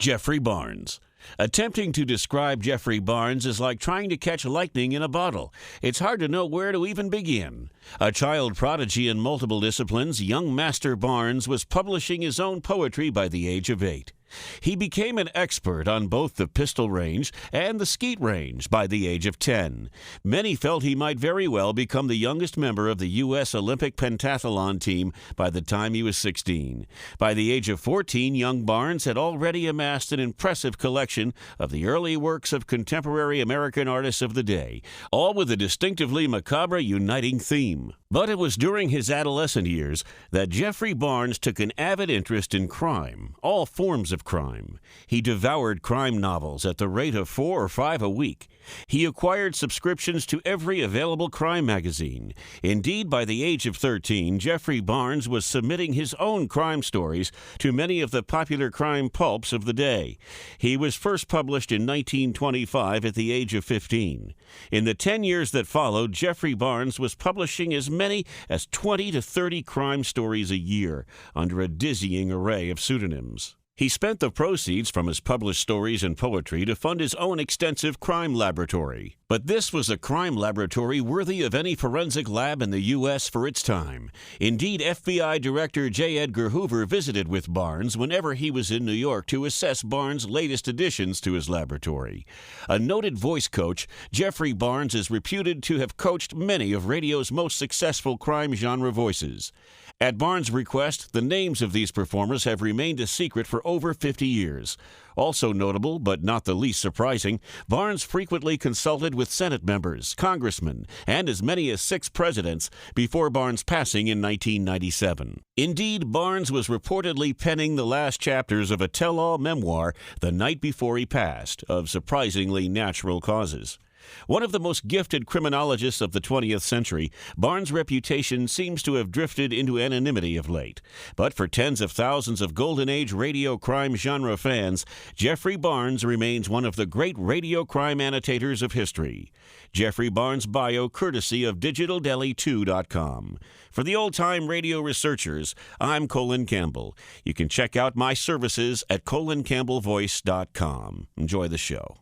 Geoffrey Barnes. Attempting to describe Geoffrey Barnes is like trying to catch lightning in a bottle. It's hard to know where to even begin. A child prodigy in multiple disciplines, young Master Barnes was publishing his own poetry by the age of 8. He became an expert on both the pistol range and the skeet range by the age of 10. Many felt he might very well become the youngest member of the U.S. Olympic pentathlon team by the time he was 16. By the age of 14, young Barnes had already amassed an impressive collection of the early works of contemporary American artists of the day, all with a distinctively macabre uniting theme. But it was during his adolescent years that Geoffrey Barnes took an avid interest in crime, all forms of crime. He devoured crime novels at the rate of 4 or 5 a week. He acquired subscriptions to every available crime magazine. Indeed, by the age of 13, Geoffrey Barnes was submitting his own crime stories to many of the popular crime pulps of the day. He was first published in 1925 at the age of 15. In the 10 years that followed, Geoffrey Barnes was publishing as many as 20 to 30 crime stories a year under a dizzying array of pseudonyms. He spent the proceeds from his published stories and poetry to fund his own extensive crime laboratory. But this was a crime laboratory worthy of any forensic lab in the U.S. for its time. Indeed, FBI Director J. Edgar Hoover visited with Barnes whenever he was in New York to assess Barnes' latest additions to his laboratory. A noted voice coach, Geoffrey Barnes is reputed to have coached many of radio's most successful crime genre voices. At Barnes' request, the names of these performers have remained a secret for over 50 years. Also notable, but not the least surprising, Barnes frequently consulted with Senate members, congressmen, and as many as 6 presidents before Barnes' passing in 1997. Indeed, Barnes was reportedly penning the last chapters of a tell-all memoir the night before he passed, of surprisingly natural causes. One of the most gifted criminologists of the 20th century, Barnes' reputation seems to have drifted into anonymity of late. But for tens of thousands of Golden Age radio crime genre fans, Geoffrey Barnes remains one of the great radio crime annotators of history. Geoffrey Barnes' bio courtesy of DigitalDeli2.com. For the old-time radio researchers, I'm Colin Campbell. You can check out my services at colincampbellvoice.com. Enjoy the show.